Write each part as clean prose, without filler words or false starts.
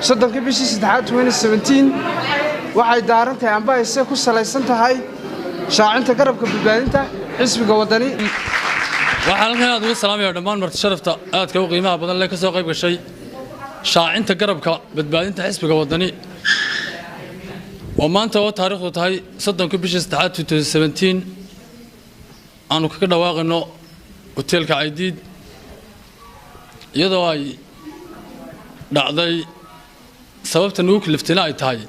soddonkii bishii saddexaad 2017 waxay daaran tahay amba ayse ku salaysan tahay shaacinta garabka badbaadinta xisbiga wadani. waxaan halkan aad ugu salaamayaa dhammaan marti sharafta aadka u qiimaha badan leh ka soo qayb gashay shaacinta garabka badbaadinta xisbiga wadani oo maanta oo taariikhdu tahay 30 bishii saddexaad 2017 aanu kaga dhawaaqayno hoteelka Caydiid iyadoo ay dhacday sababta nugu kaliftayna ay tahay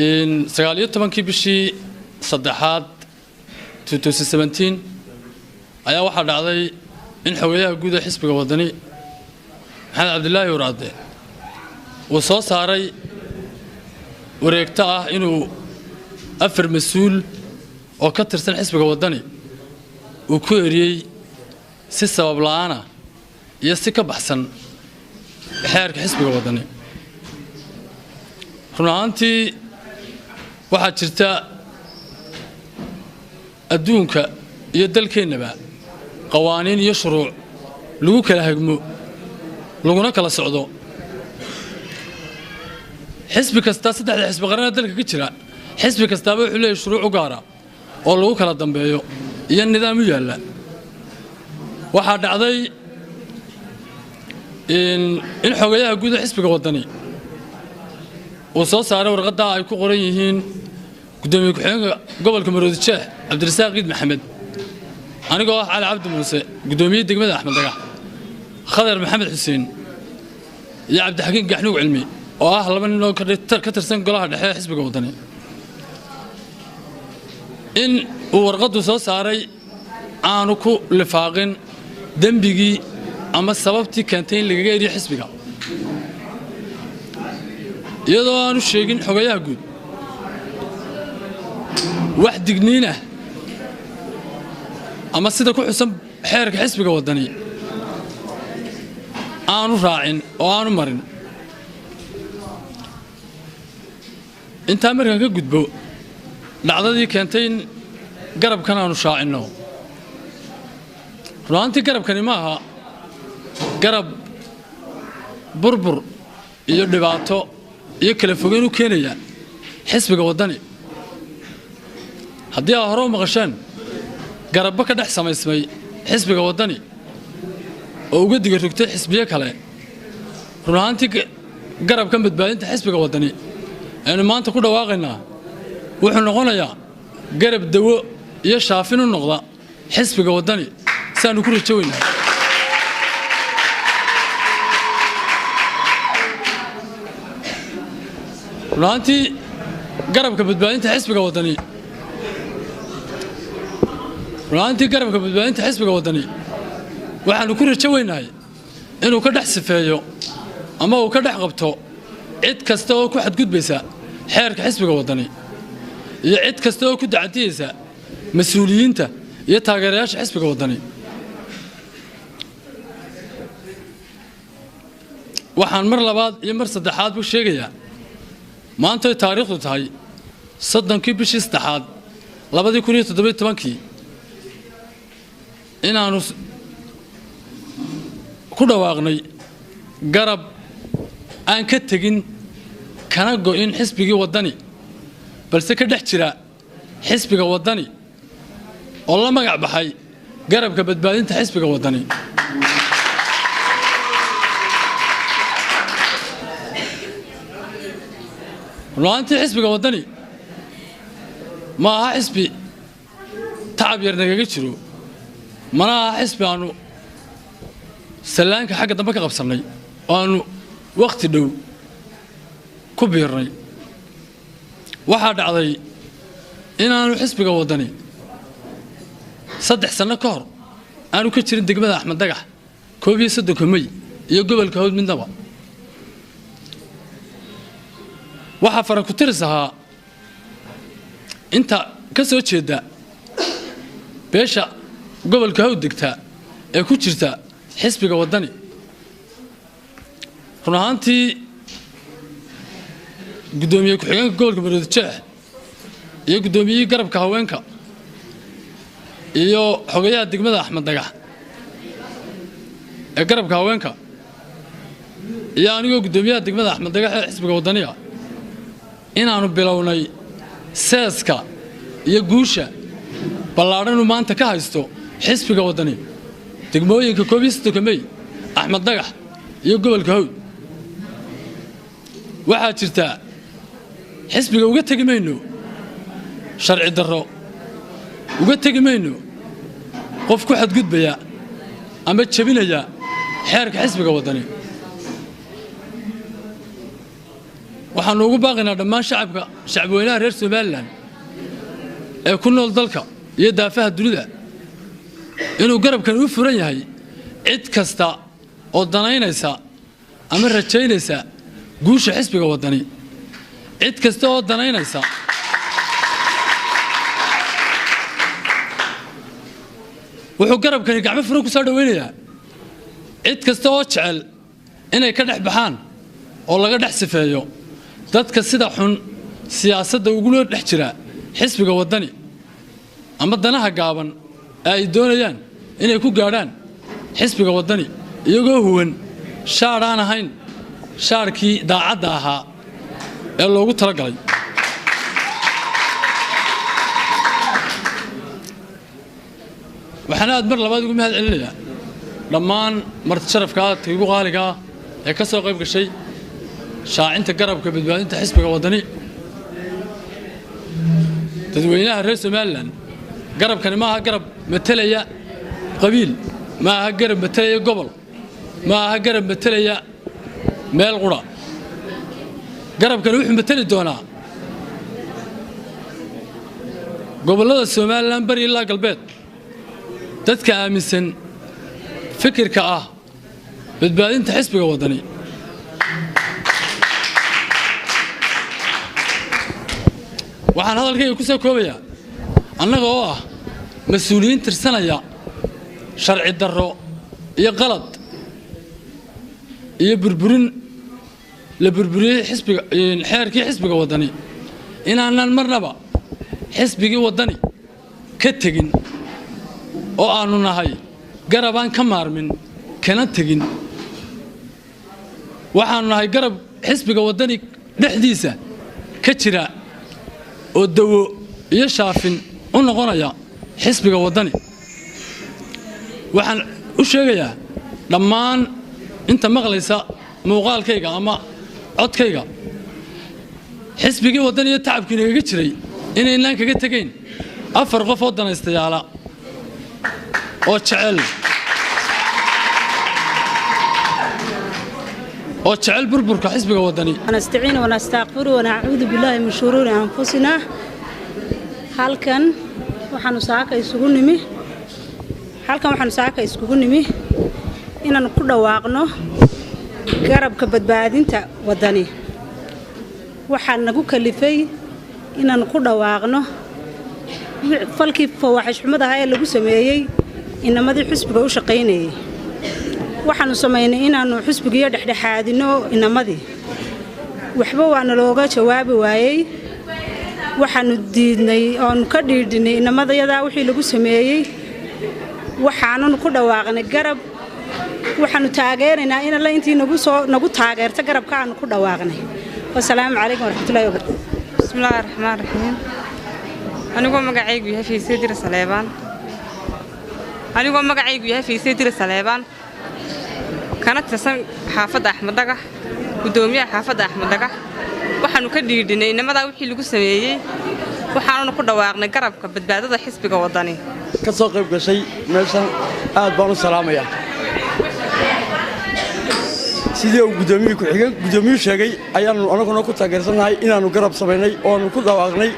in 19 bishii saddexaad 2017 ayaa waxaa dhacday in xogayaha guud ee xisbiga wadani maxamed cabdilaahi waraade uu soo saaray wareegto ah inuu afar mas'uul oo ka tirsan xisbiga wadani uu ku eriyay si sabab la'aan ah iyo si ka baxsan xeerka xisbiga wadani. runaantii waxaa jirta adduunka iyo dalkeennaba qawaaniin iyo shuruuc lagu kala hagmo laguna kala socdo. xisbi kasta saddexda xisbi qaran dalka ka jira xisbi kastaaba wuxuu leeyahay shuruuc u gaar ah oo lagu kala dambeeyo iyo nidaam u yaala. waxaa dhacday in xogayaha guud ee xisbiga wadani uu soo saaray warqadda ay ku qoran yihiin gudoomiye ku-xigeenka gobolka Maroodi Sheekh Cabdirasaaq Ciid Maxamed, anigoo ah Cali Cabdi Muuse gudoomiye degmada Axmed Dagax, Khadar Maxamed Xuseen iyo Cabdixakiin Gaxnuug Cilmi oo ah laba nin oo ka tirsan golaha dhexe ee xisbiga wadani. in uu warqaddu soo saaray aanu ku lifaaqin dembigii ama sababtii keentay in lagaga eriyo xisbiga iyadoo aanu sheegin xogayaha guud wax digniin ah ama sida ku xusan xeerka xisbiga wadani aanu raacin oo aanu marin. intaa markaan ka gudbo dhacdadii keentay in garabkan aanu shaacinno, runaantii garabkani ma aha garab burbur iyo dhibaato iyo kala fogeyn u keenaya xisbiga wadani. haddii aad hore u maqasheen garabba ka dhex samaysmay xisbiga wadani oo uga diga rogtay xisbiye kale, runaantii garabkan badbaadinta xisbiga wadani aynu maanta ku dhawaaqaynaa wuxuu noqonayaa garab dawo iyo shaafin u noqda xisbiga wadani si aanu ku rajo weynaa. runaantii garabka badbaadinta xisbiga wadani waxaanu ku rajo weynahay inuu ka dhex sifeeyo ama uu ka dhex qabto cid kasta oo ku xadgudbaysa xeerka xisbiga wadani iyo cid kasta oo ku dacadiyeysa mas'uuliyiinta iyo taageerayaasha xisbiga wadani. waxaan mar labaad iyo mar saddexaad buu sheegayaa maanta ay taariikhdu tahay 30 bishii saddexaad 2017 inaanu ku dhawaaqnay garab aan ka tegin kana go'in xisbigii wadani balse ka dhex jira xisbiga wadani oo la magac baxay garabka badbaadinta xisbiga wadani. runaantii xisbiga wadani ma aha xisbi tacab yar nagaga jiro, mana aha xisbi aanu sallaanka xagga dambe ka qabsannay oo aanu wakhti dhow ku biirnay. waxaa dhacday inaanu xisbiga wadani 3 sano ka hor aanu ka jirin degmada Axmed Dagax 31 May iyo gobolka Hawd midnaba. waxaa faran ku tiris ahaa inta ka soo jeeda beesha gobolka Hawd degta ee ku jirta xisbiga wadani. runaantii gudoomiye ku-xigeenka gobolka Maroodi Sheekh iyo gudoomiyihii garabka haweenka iyo xogayaha degmada Axmed Dagax ee garabka haweenka iyo anigoo gudoomiyaha degmada Axmed Dagax ee xisbiga wadaniga inaanu bilownay seeska iyo guusha ballaaran uu maanta ka haysto xisbiga wadani degmooyinka 11 May Axmed Dagax iyo gobolka Hawd waxaa jirta xisbiga uga tagi mayno sharci darro uga tagi mayno qof ku xadgudbaya ama jabinaya xeerka xisbiga wadani waxaan ugu baaqaynaa dhammaan shacabweynaha reer Soomaaliland ee ku nool dalka iyo daafaha dunida inuu garabkan u furan yahay cid kasta oo danaynaysa ama rajaynaysa guusha xisbiga wadani cid kasta oo danaynaysa wuxuu garabkani gacmo furan ku soo dhaweynayaa cid kasta oo jecel inay ka dhex baxaan oo laga dhex sifeeyo dadka sida xun siyaasadda ugu loo dhex jira xisbiga wadani ama danaha gaaban ay doonayaan inay ku gaadhaan xisbiga wadani iyagoo huwan shaar aan ahayn shaarkii daacadda ahaa ee loogu talagalay waxaan aad mar labaad ugu mahad celinayaa dhammaan marti sharafka ugu qaaliga ah ee ka soo qayb gashay shaacinta garabka badbaadinta xisbiga wadani dadweynaha reer Soomaaliland garabkani ma aha garab matalaya qabiil ma aha garab matalaya gobol ma aha garab matalaya meel qura garabkani wuxuu matali doonaa gobollada Soomaaliland bari ilaa galbeed dadka aaminsan fikirka ah badbaadinta xisbiga wadani waxaan hadalkayga ku soo koobayaa annaga oo ah mas'uuliyiin tirsanaya sharci darro iyo qalad iyo burburin la burburiyay xisbiga xeerkii xisbiga wadani inaanan marnaba xisbigii wadani ka tegin oo aanu nahay garabaan ka maarmin kana tegin waxaanu nahay garab xisbiga wadani dhexdiisa ka jira oo dawo iyo shaafin u noqonaya xisbiga wadani waxaan u sheegayaa dhammaan inta maqlaysa muuqaalkayga ama codkayga xisbigii wadani iyo tacabkii naga jiray inaynaan kaga tegayn 4 qof oo danaystayaala oo jecel burburka xisbiga wadani nastaciin wa nastaghfiru wa na'uudu billahi min shururi anfusina halkan waxaanu saaka isugu nimi inaan ku dhawaaqno garabka badbaadinta wadani waxaan nagu kalifay inaan ku dhawaaqno falkii fawaaxish xumada ah ee lagu sameeyay inamadii xisbiga u shaqeynayay waxaanu sameynay inaanu xisbiga dhexdhexaadino inamadii waxba waana looga jawaabi waayay waxaanu diidnay oo ka dhiidinay inamadayada wixii lagu sameeyay waxaanu ku dhawaaqnay garab waxaanu taageeraynaa in la intii nagu taageerta garabka aanu ku dhawaaqnay wassalaamu calaykum waraxmatullaahi wabarakaatuh bismillaahir rahmaanir rahiim anigoo magacaygu yahay Fiisay Dir Saleebaan kana tirsan xaafadda Axmed Dagax gudoomiyaha xaafadda Axmed Dagax waxaanu ka dhiidinay inamada wixii lagu sameeyay waxaanu ku dhawaaqnay garabka badbaadada xisbiga wadani ka soo qayb gashay meeshan aad baan u salaamayaa sidii uu gudoomiyuhu sheegay ayaanu anaguna ku taageersanahay inaanu garab sameynay oo aanu ku dhawaaqnay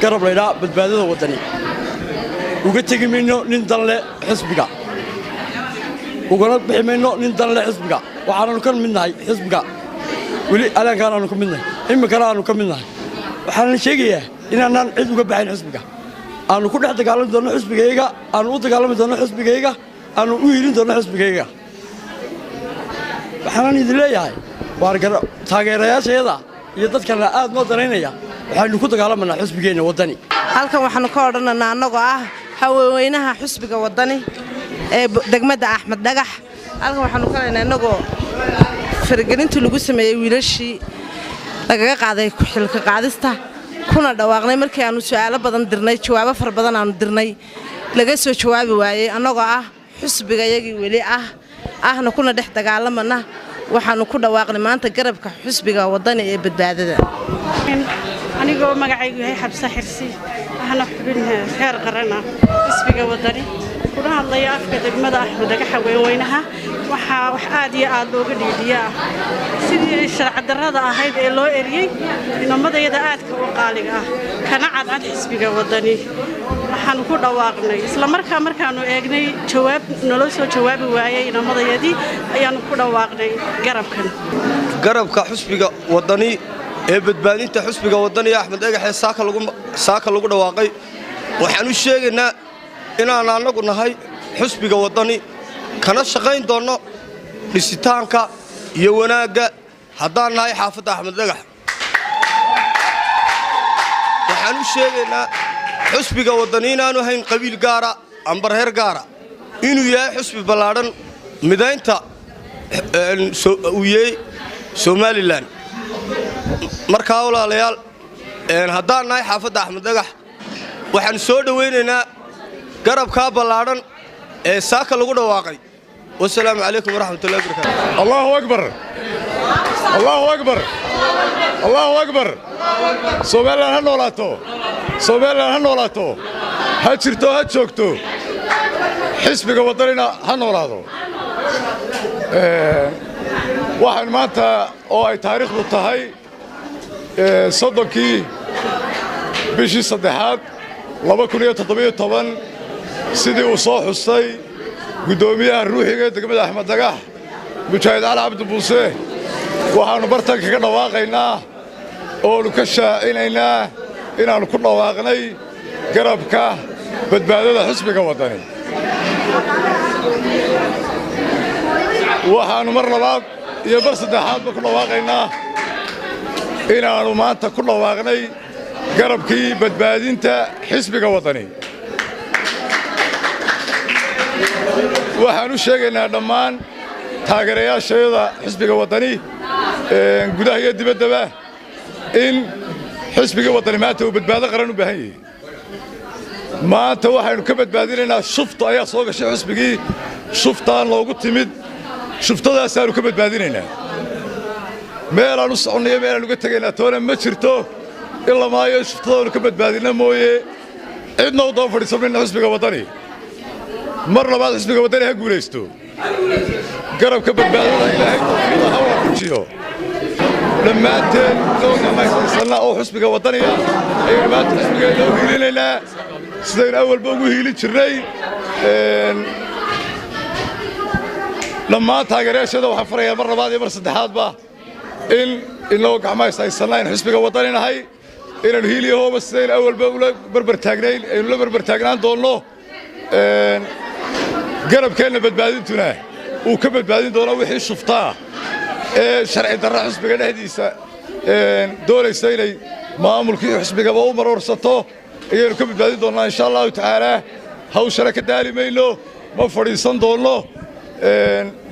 garab leeyahay badbaadada wadani uga tagi mayno nin danle xisbiga ugana bixi mayno nin danle xisbiga waxaanu ka midnahay xisbiga wali alankaan aanu ka midnahay imikana aanu ka midnahay waxaan sheegayaa inaanan cid uga baxayn xisbiga aanu ku dhex dagaalami doono xisbigayga aanu u dagaalami doono xisbigayga aanu u hiilin doono xisbigayga waxaan idin leeyahay waar taageerayaasheeda iyo dadkana aad noo danaynaya waxaanu ku dagaalamanaa xisbigeena wadani halkan waxaanu ka odhanaynaa annagoo ah haweenweynaha xisbiga wadani ee degmada Axmed Dagax halkan waxaanu ka leenahay annagoo faragelintii lagu sameeyey wiilashii lagaga qaaday xilka qaadista kuna dhawaaqnay markii aanu su'aalo badan dirnay jawaabo fara badan aanu dirnay laga soo jawaabi waayay annagoo ah xusbigayagii weli ahna kuna dhex dagaalamana waxaanu ku dhawaaqnay maanta garabka xusbiga wadani ee badbaadada anigoo magacaygu yahay xabsa xirsi ahna xubin heer qaran ah xusbiga wadani kuna hadlaya afka degmada Axmed Xaweenweynaha waxaa wax aad iyo aad looga dhiidiyaa sidii sharci darrada ahayd ee loo eriyay inamadayada aadka u qaaliga ah kana cadcad xisbiga wadani waxaan ku dhawaaqnay isla markaanu eegnay jawaab nolo soo jawaabi waayay inamadayadii ayaan ku dhawaaqnay garabka xisbiga wadani ee badbaadinta xisbiga wadani Axmed Dhagaxe saaka lagu dhawaaqay waxaan u sheegaynaa inaan anagu nahay xisbiga wadani kana shaqayn doono dhisitaanka iyo wanaaga haddaan nahay xaafadda Axmed Dhagaxe waxaan u sheegaynaa xisbiga wadani inaanu hayn qabiil gaara amba reer gaara inuu yahay xisbi ballaaran midaynta Somaliland markaa walaalayaal haddaan nahay xaafadda Axmed Dhagaxe waxaan soo dhaweynaynaa garabka ballaaran ee saaka lagu dhawaaqay wassalaamu calaykum waraxmatullaahi wabarakaatuh allahu akbar allahu akbar allahu akbar Somaliland ha noolaato ha jirto ha joogto xisbiga wadanina ha noolaado waxaan maanta oo ay taariikhdu tahay 30kii bishii 3aad 2017 sidii uu soo xustay gudoomiyaha ruuxiga degmada Axmed Dhagaxe Mujaahid Cali Cabdi Buuse waxaanu bartanka ka dhawaaqaynaa oo ka shaacinaynaa inaanu ku dhawaaqnay garabka badbaadada xisbiga wadani waxaanu mar labaad iyo bar saddexaad ku dhawaaqaynaa inaanu maanta ku dhawaaqnay garabkii badbaadinta xisbiga wadani waxaanu sheegaynaa dhammaan taageerayaashayada xisbiga wadani gudaha iyo dibaddaba in xisbiga wadani maanta uu badbaado qaran u baahan yahay maanta waxaynu ka badbaadinaynaa shufta ayaa soo gashay xisbigii shuftaan loogu timid shuftadaasaanu ka badbaadinaynaa meelaan u soconnayo meelaan uga tegaynaa toona ma jirto ilaa maayo shuftadaanu ka badbaadina mooye cidna u daba fadhiisanayna xisbiga wadani mar labaad xisbiga wadani ha guulaysto garabka badbaadada ilaahay tawfiiqda ha waafajiyo dhammaanteen loo dhamaystirsannaa oo xisbiga wadaniga ayaynu maanta xisbigeena u hiilinaynaa sidaynu awalba ugu hiilin jirnay dhammaan taageerayaashada waxaan farayaa mar labaad iyo mar saddexaadba in inagoo gacmahayshaysannaa in xisbiga wadani nahay inaanu hiiliyo hooba sidaynu awalba ula barbartaagnayn aynu la barbartaagnaan doonno garabkeenna badbaadintuna uu ka badbaadin doono wixii shuftaa ee sharci darra xisbiga dhexdiisa doonaysa inay maamulkii xisbigaba u marorsato ayaynu ka badbaadin doonnaa insha allahu tacaalaa hawshana ka daali mayno ma fadhiisan doonno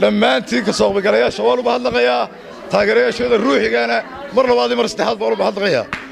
dhammaantiin ka soo qaybgalayaasha waan u mahadnaqayaa taageerayaashooda ruuxigana mar labaad iyo mar saddexaad baan u mahadnaqayaa